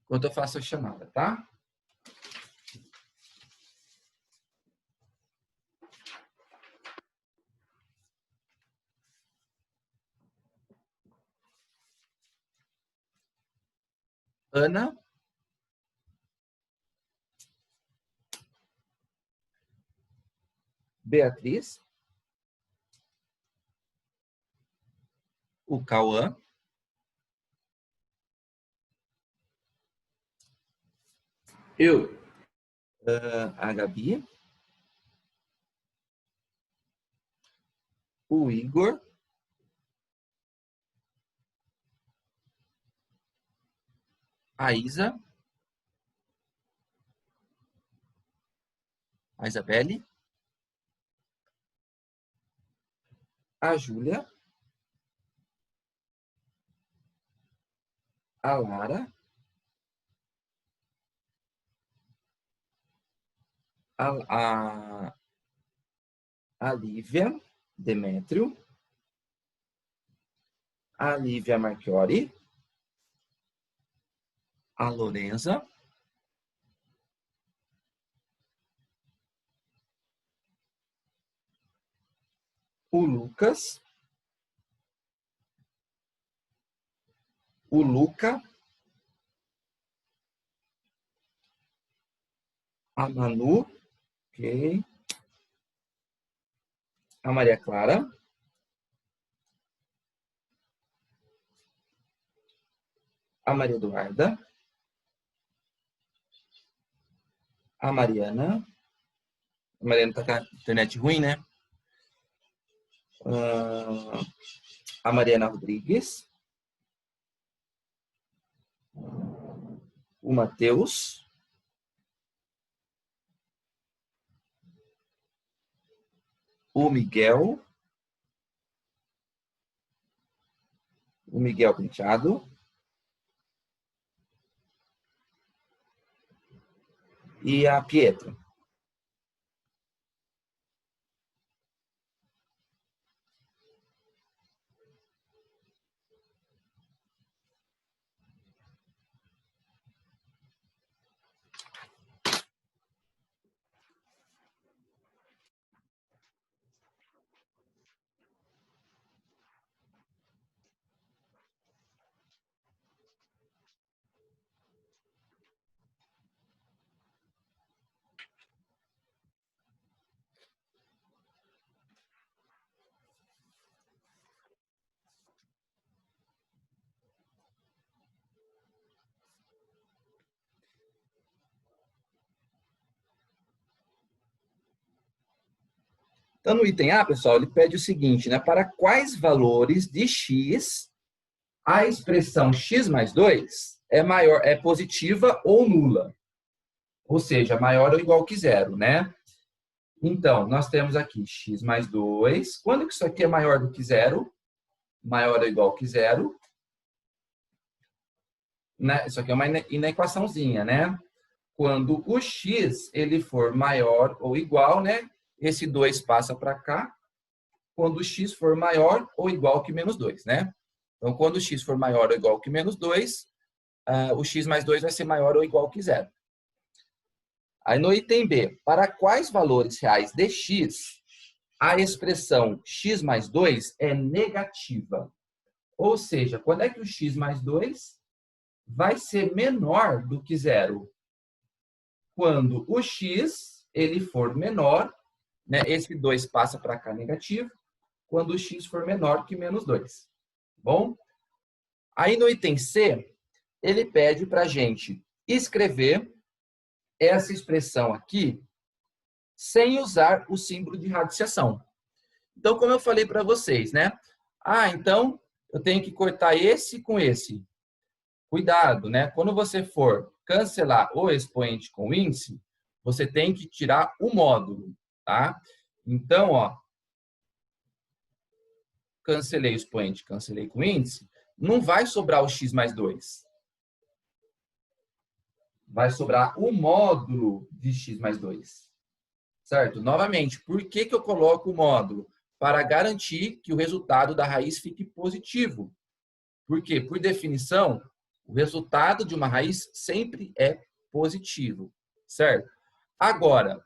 enquanto eu faço a chamada, tá? Ana. Beatriz. O Cauã. Eu. A Gabi. O Igor. A Isa. A Isabelle. A Júlia. A Lara. A Lívia Demétrio. A Lívia Marchiori. A Lorenza. O Lucas. O Luca. A Manu. Ok. A Maria Clara. A Maria Eduarda. A Mariana. A Mariana tá com a internet ruim, né? A Mariana Rodrigues. O Matheus. O Miguel. O Miguel Penteado. E a Pietra. Então, no item A, pessoal, ele pede o seguinte, né? Para quais valores de x a expressão x mais 2 é maior, é positiva ou nula? Ou seja, maior ou igual que zero, né? Então, nós temos aqui x mais 2. Quando que isso aqui é maior do que zero? Maior ou igual que zero. Né? Isso aqui é uma inequaçãozinha, né? Quando o x ele for maior ou igual, né? Esse 2 passa para cá. Quando o x for maior ou igual que menos 2, né? Então, quando o x for maior ou igual que menos 2, o x mais 2 vai ser maior ou igual que zero. Aí no item B, para quais valores reais de x a expressão x mais 2 é negativa? Ou seja, quando é que o x mais 2 vai ser menor do que zero? Quando o x ele for menor, né, esse 2 passa para cá negativo, quando o x for menor que menos 2. Bom? Aí no item C, ele pede para a gente escrever essa expressão aqui sem usar o símbolo de radiciação. Então, como eu falei para vocês, né? Então eu tenho que cortar esse com esse. Cuidado, né? Quando você for cancelar o expoente com o índice, você tem que tirar o módulo, tá? Então, ó, cancelei o expoente, cancelei com o índice, não vai sobrar o x mais 2. Vai sobrar o módulo de x mais 2. Certo? Novamente, por que eu coloco o módulo? Para garantir que o resultado da raiz fique positivo. Por quê? Por definição, O resultado de uma raiz sempre é positivo, certo? Agora,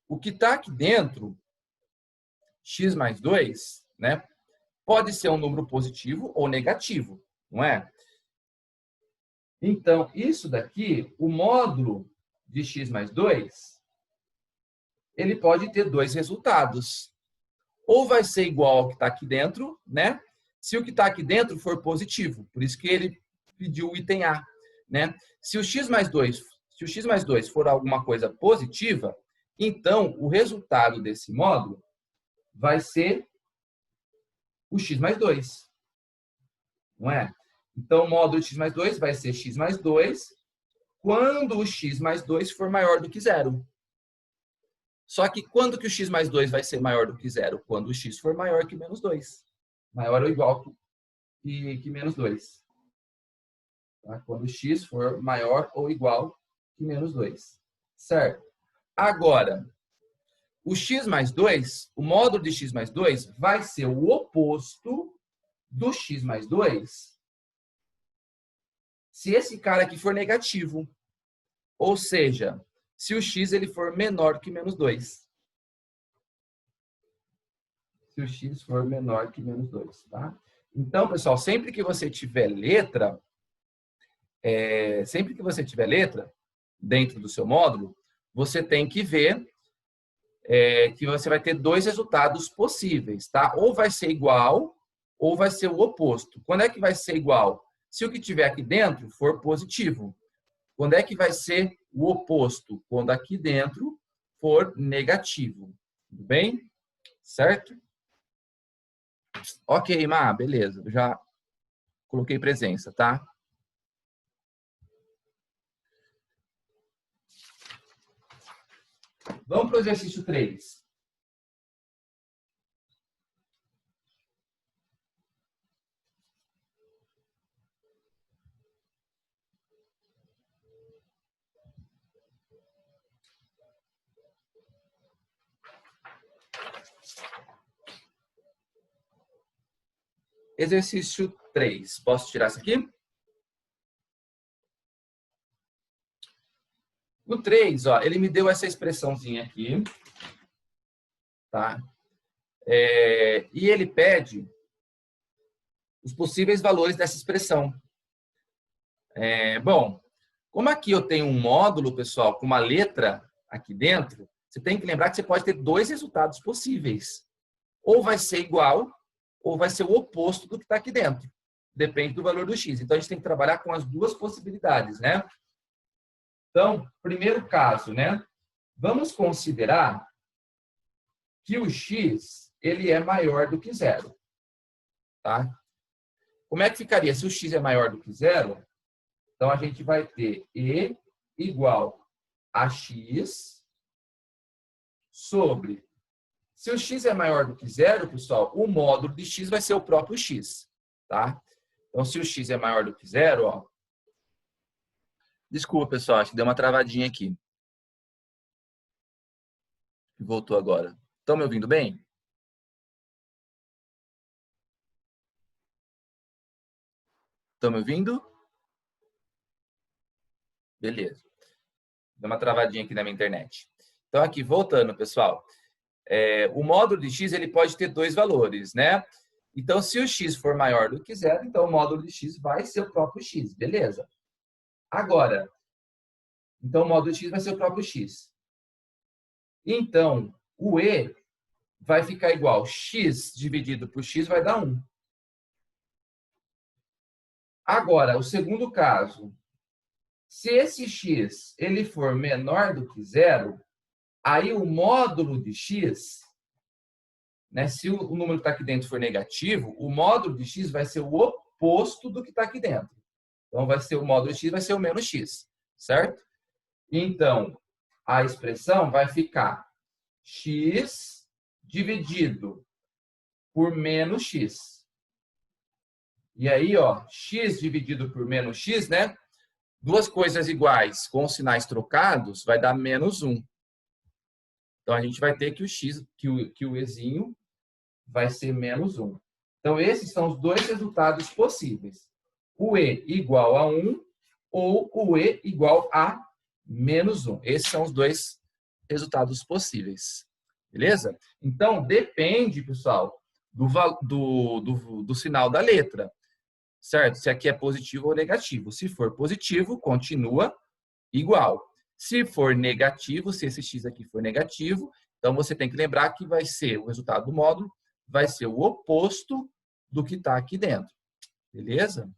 o que está aqui dentro, x mais 2, né, pode ser um número positivo ou negativo, não é? Então, isso daqui, o módulo de x mais 2, ele pode ter dois resultados. Ou vai ser igual ao que está aqui dentro, né? Se o que está aqui dentro for positivo. Por isso que ele pediu o item A, né? Se o x mais 2 for alguma coisa positiva, então o resultado desse módulo vai ser o x mais 2. Não é? Então, o módulo de x mais 2 vai ser x mais 2 quando o x mais 2 for maior do que zero. Só que quando que o x mais 2 vai ser maior do que zero? Quando o x for maior que menos 2. Maior ou igual que menos 2. Tá? Quando o x for maior ou igual que menos 2. Certo? Agora, o x mais 2, o módulo de x mais 2 vai ser o oposto do x mais 2 se esse cara aqui for negativo. Ou seja, se o x ele for menor que menos 2. Se o x for menor que menos 2, tá? Então, pessoal, sempre que você tiver letra dentro do seu módulo, você tem que ver que você vai ter dois resultados possíveis, tá? Ou vai ser igual, ou vai ser o oposto. Quando é que vai ser igual? Se o que tiver aqui dentro for positivo. Quando é que vai ser o oposto? Quando aqui dentro for negativo. Tudo bem? Certo? Ok, Má, beleza. Eu já coloquei presença, tá? Vamos para o exercício 3. Exercício 3. Posso tirar isso aqui? No 3, ó, ele me deu essa expressãozinha aqui. Tá? E ele pede os possíveis valores dessa expressão. Bom, como aqui eu tenho um módulo, pessoal, com uma letra aqui dentro, você tem que lembrar que você pode ter dois resultados possíveis. Ou vai ser igual, ou vai ser o oposto do que está aqui dentro. Depende do valor do x. Então, a gente tem que trabalhar com as duas possibilidades, né? Então, primeiro caso, né? Vamos considerar que o x ele é maior do que zero. Tá? Como é que ficaria? Se o x é maior do que zero, então a gente vai ter e igual a x sobre... Se o x é maior do que zero, pessoal, o módulo de x vai ser o próprio x. Tá? Então, se o x é maior do que zero, ó... Desculpa, pessoal, acho que deu uma travadinha aqui. Voltou agora. Estão me ouvindo bem? Estão me ouvindo? Beleza. Deu uma travadinha aqui na minha internet. Então, aqui, voltando, pessoal. O módulo de x ele pode ter dois valores, né? Então, se o x for maior do que zero, então o módulo de x vai ser o próprio x. Beleza. Agora, então o módulo de x vai ser o próprio x. Então, o e vai ficar igual x dividido por x vai dar 1. Agora, o segundo caso, se esse x ele for menor do que zero, aí o módulo de x, né, se o número que está aqui dentro for negativo, o módulo de x vai ser o oposto do que está aqui dentro. Então, vai ser o módulo de x vai ser o menos x, certo? Então, a expressão vai ficar x dividido por menos x. E aí, ó, x dividido por menos x, né? Duas coisas iguais com sinais trocados vai dar menos 1. Então, a gente vai ter que o x, que o ezinho vai ser menos 1. Então, esses são os dois resultados possíveis. o E igual a 1 ou o E igual a menos 1. Esses são os dois resultados possíveis. Beleza? Então, depende, pessoal, do sinal da letra. Certo? Se aqui é positivo ou negativo. Se for positivo, continua igual. Se for negativo, se esse x aqui for negativo, então você tem que lembrar que vai ser o resultado do módulo, vai ser o oposto do que está aqui dentro. Beleza?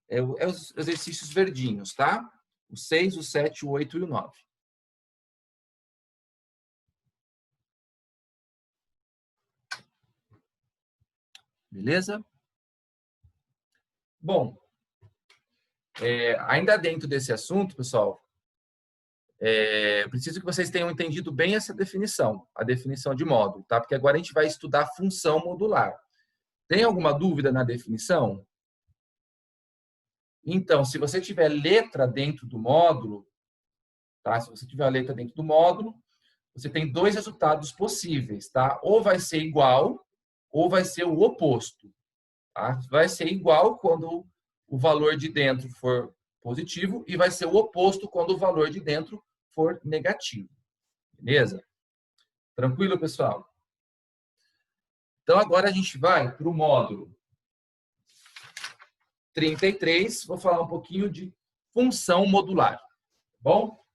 É os exercícios verdinhos, tá? O 6, o 7, o 8 e o 9. Beleza? Bom, ainda dentro desse assunto, pessoal, preciso que vocês tenham entendido bem essa definição, a definição de módulo, tá? Porque agora a gente vai estudar função modular. Tem alguma dúvida na definição? Então, se você tiver letra dentro do módulo, tá? Se você tiver a letra dentro do módulo, você tem dois resultados possíveis, tá? Ou vai ser igual, ou vai ser o oposto, tá? Vai ser igual quando o valor de dentro for positivo e vai ser o oposto quando o valor de dentro for negativo. Beleza? Tranquilo, pessoal? Então, agora a gente vai para o módulo 33. Vou falar um pouquinho de função modular. Tá bom?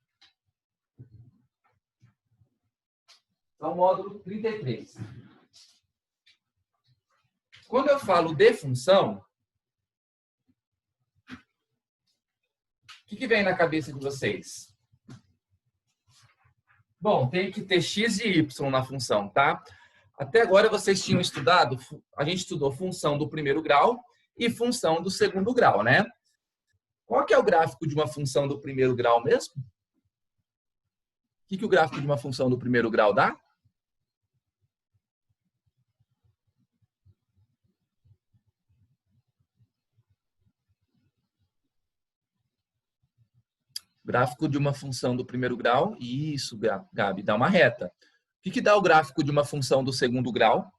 Então, módulo 33. Quando eu falo de função, o que vem na cabeça de vocês? Bom, tem que ter x e y na função, tá? Até agora vocês tinham estudado, a gente estudou função do primeiro grau e função do segundo grau, né? Qual que é o gráfico de uma função do primeiro grau mesmo? O que o gráfico de uma função do primeiro grau dá? Gráfico de uma função do primeiro grau, isso, Gabi, dá uma reta. O que dá o gráfico de uma função do segundo grau?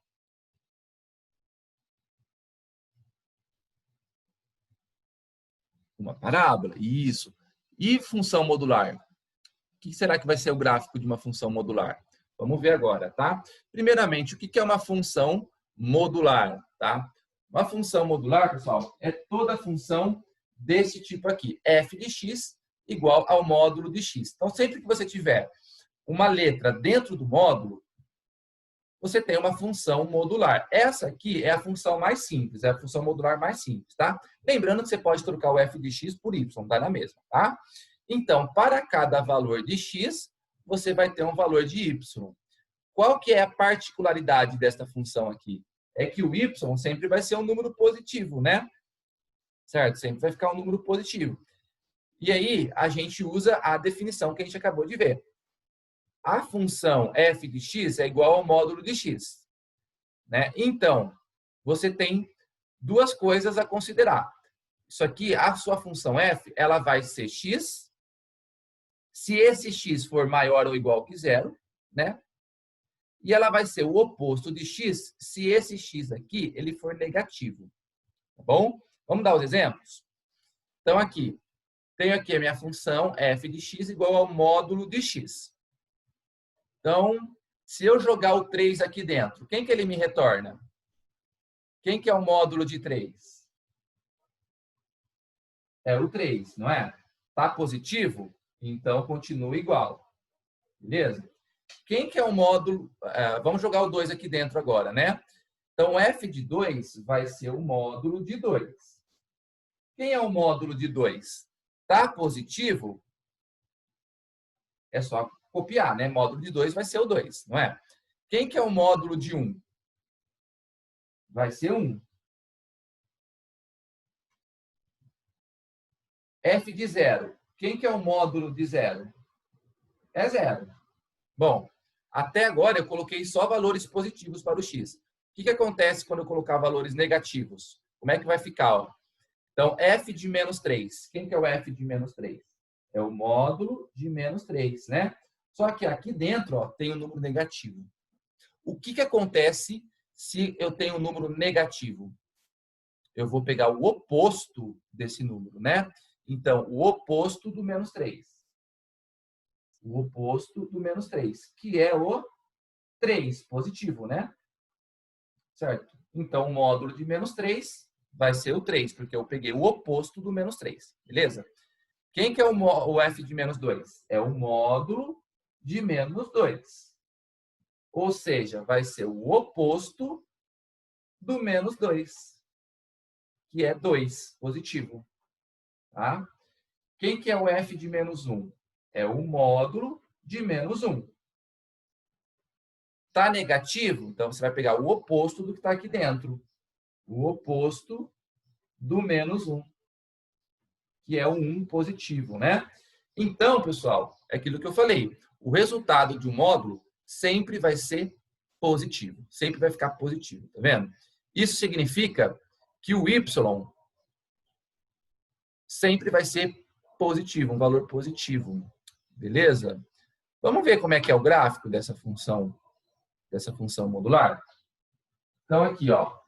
Uma parábola, isso. E função modular? O que será que vai ser o gráfico de uma função modular? Vamos ver agora, tá? Primeiramente, o que é uma função modular, tá? Uma função modular, pessoal, é toda função desse tipo aqui, f de x igual ao módulo de x. Então, sempre que você tiver uma letra dentro do módulo, você tem uma função modular. Essa aqui é a função mais simples, é a função modular mais simples, tá? Lembrando que você pode trocar o f de x por y, tá na mesma, tá? Então, para cada valor de x, você vai ter um valor de y. Qual que é a particularidade desta função aqui? É que o y sempre vai ser um número positivo, né? Certo? Sempre vai ficar um número positivo. E aí, a gente usa a definição que a gente acabou de ver. A função f de x é igual ao módulo de x, né? Então, você tem duas coisas a considerar. Isso aqui, a sua função f, ela vai ser x, se esse x for maior ou igual que zero, né? E ela vai ser o oposto de x se esse x aqui ele for negativo. Tá bom? Vamos dar os exemplos? Então, aqui, tenho aqui a minha função f de x igual ao módulo de x. Então, se eu jogar o 3 aqui dentro, quem que ele me retorna? Quem que é o módulo de 3? É o 3, não é? Tá positivo? Então, continua igual. Beleza? Quem que é o módulo? Vamos jogar o 2 aqui dentro agora, né? Então, f de 2 vai ser o módulo de 2. Quem é o módulo de 2? Tá positivo? É só copiar, né? Módulo de 2 vai ser o 2, não é? Quem que é o módulo de 1? Vai ser 1. F de 0. Quem que é o módulo de 0? É 0. Bom, até agora eu coloquei só valores positivos para o x. O que acontece quando eu colocar valores negativos? Como é que vai ficar? Ó? Então, f de menos 3. Quem que é o f de menos 3? É o módulo de menos 3, né? Só que aqui dentro ó, tem o número negativo. O que acontece se eu tenho um número negativo? Eu vou pegar o oposto desse número, né? Então, o oposto do menos 3. O oposto do menos 3, que é o 3, positivo, né? Certo? Então, o módulo de menos 3 vai ser o 3, porque eu peguei o oposto do menos 3, beleza? Quem que é o f de menos 2? É o módulo de menos 2. Ou seja, vai ser o oposto do menos 2, que é 2, positivo. Tá? Quem que é o f de menos 1? É o módulo de menos 1. Está negativo? Então, você vai pegar o oposto do que está aqui dentro. O oposto do menos 1, que é o 1 positivo, né? Então, pessoal, é aquilo que eu falei. O resultado de um módulo sempre vai ser positivo. Sempre vai ficar positivo, tá vendo? Isso significa que o y sempre vai ser positivo, um valor positivo. Beleza? Vamos ver como é que é o gráfico dessa função modular? Então, aqui, ó.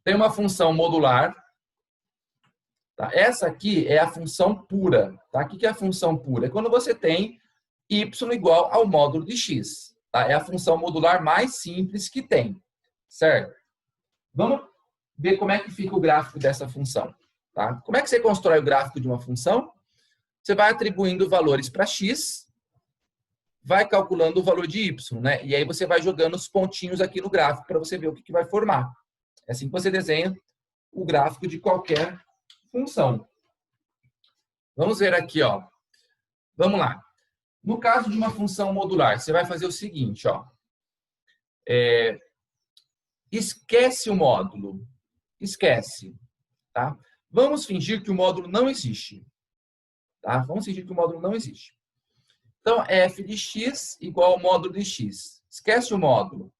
Tem uma função modular. Tá? Essa aqui é a função pura. Tá? O que é a função pura? É quando você tem y igual ao módulo de x. Tá? É a função modular mais simples que tem. Certo? Vamos ver como é que fica o gráfico dessa função. Tá? Como é que você constrói o gráfico de uma função? Você vai atribuindo valores para x, vai calculando o valor de y, né? E aí você vai jogando os pontinhos aqui no gráfico para você ver o que vai formar. É assim que você desenha o gráfico de qualquer função. Vamos ver aqui, ó. Vamos lá. No caso de uma função modular, você vai fazer o seguinte, ó. Esquece o módulo. Esquece, tá? Vamos fingir que o módulo não existe. Tá? Vamos fingir que o módulo não existe. Então, f de x igual ao módulo de x. Esquece o módulo.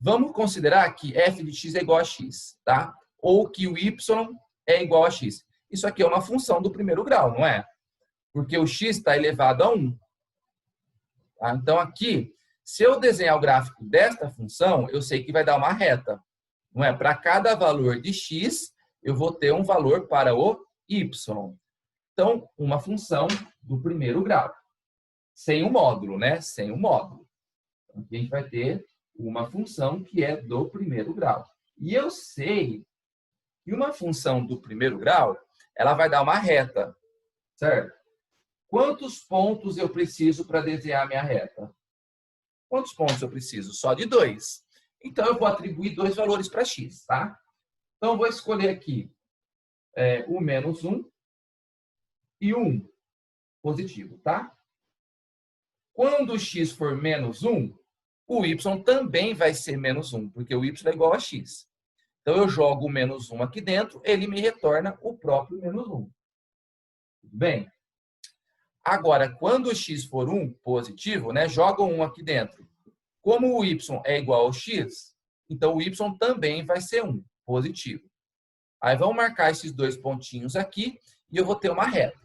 Vamos considerar que f de x é igual a x, tá? Ou que o y é igual a x. Isso aqui é uma função do primeiro grau, não é? Porque o x está elevado a 1. Tá? Então, aqui, se eu desenhar o gráfico desta função, eu sei que vai dar uma reta. Não é? Para cada valor de x, eu vou ter um valor para o y. Então, uma função do primeiro grau. Sem o módulo, né? Sem o módulo. Então, aqui a gente vai ter uma função que é do primeiro grau. E eu sei que uma função do primeiro grau, ela vai dar uma reta, certo? Quantos pontos eu preciso para desenhar a minha reta? Quantos pontos eu preciso? Só de 2. Então, eu vou atribuir 2 valores para x, tá? Então, eu vou escolher aqui o menos 1 e o 1, positivo, tá? Quando o x for menos 1, o y também vai ser menos 1, porque o y é igual a x. Então, eu jogo o menos 1 aqui dentro, ele me retorna o próprio menos 1. Tudo bem? Agora, quando o x for 1, positivo, né, joga o 1 aqui dentro. Como o y é igual ao x, então o y também vai ser 1, positivo. Aí, vamos marcar esses 2 pontinhos aqui e eu vou ter uma reta.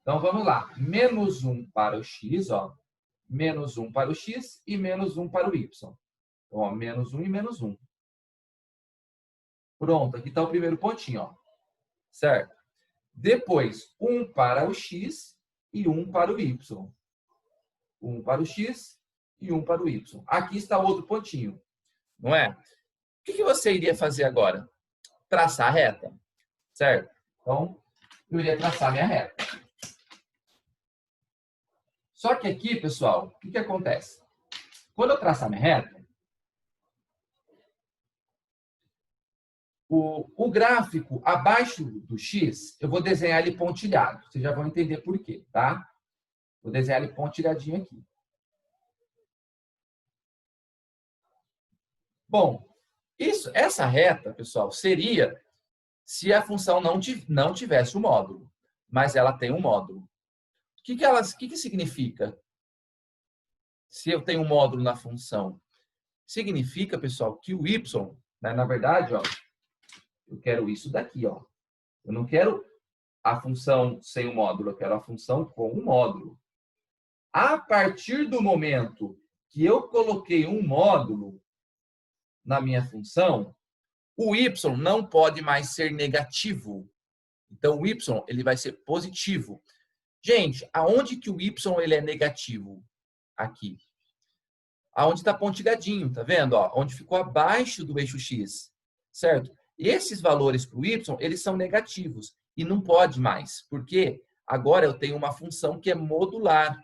Então, vamos lá. Menos 1 para o x, ó. Menos 1 para o x e menos 1 para o y. Então, ó, menos 1 e menos 1. Pronto, aqui está o primeiro pontinho, ó. Certo? Depois, 1 para o x e 1 para o y. 1 para o x e 1 para o y. Aqui está o outro pontinho, não é? O que você iria fazer agora? Traçar a reta, certo? Então, eu iria traçar minha reta. Só que aqui, pessoal, o que acontece? Quando eu traçar minha reta, o gráfico abaixo do x, eu vou desenhar ele pontilhado. Vocês já vão entender por quê, tá? Vou desenhar ele pontilhadinho aqui. Bom, essa reta, pessoal, seria se a função não tivesse o módulo, mas ela tem um módulo. O que significa se eu tenho um módulo na função? Significa, pessoal, que o y, né, na verdade, ó, eu quero isso daqui, ó. Eu não quero a função sem o módulo, eu quero a função com o módulo. A partir do momento que eu coloquei um módulo na minha função, o y não pode mais ser negativo. Então, o y ele vai ser positivo. Gente, aonde que o y ele é negativo? Aqui. Aonde está pontilhadinho, tá vendo? Ó, onde ficou abaixo do eixo x, certo? Esses valores para o y, eles são negativos e não pode mais, porque agora eu tenho uma função que é modular.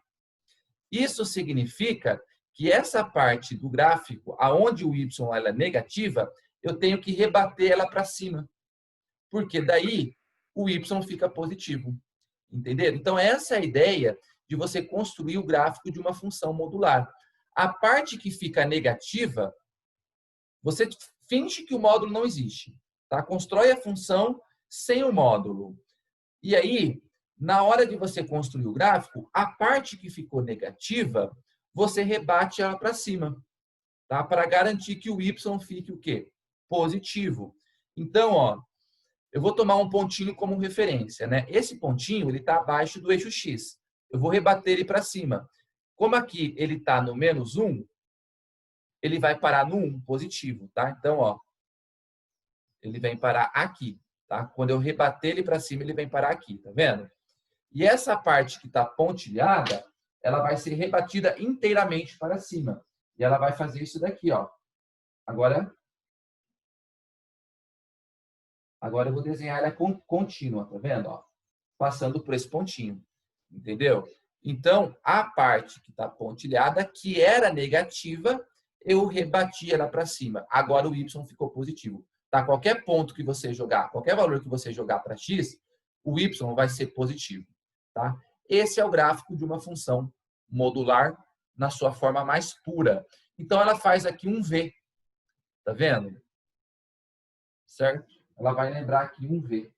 Isso significa que essa parte do gráfico, aonde o y ela é negativa, eu tenho que rebater ela para cima, porque daí o y fica positivo. Entenderam? Então, essa é a ideia de você construir o gráfico de uma função modular. A parte que fica negativa, você finge que o módulo não existe. Tá? Constrói a função sem o módulo. E aí, na hora de você construir o gráfico, a parte que ficou negativa, você rebate ela para cima. Tá? Para garantir que o y fique o quê? Positivo. Então, ó, eu vou tomar um pontinho como referência, né? Esse pontinho, ele está abaixo do eixo x. Eu vou rebater ele para cima. Como aqui ele está no menos 1, ele vai parar no 1, positivo, tá? Então, ó, ele vem parar aqui, tá? Quando eu rebater ele para cima, ele vem parar aqui, tá vendo? E essa parte que está pontilhada, ela vai ser rebatida inteiramente para cima. E ela vai fazer isso daqui, ó. Agora eu vou desenhar ela contínua, tá vendo? Ó, passando por esse pontinho, entendeu? Então, a parte que está pontilhada, que era negativa, eu rebati ela para cima. Agora o y ficou positivo. Tá? Qualquer ponto que você jogar, qualquer valor que você jogar para x, o y vai ser positivo. Tá? Esse é o gráfico de uma função modular na sua forma mais pura. Então, ela faz aqui um V. Tá vendo? Certo? Ela vai lembrar aqui um V.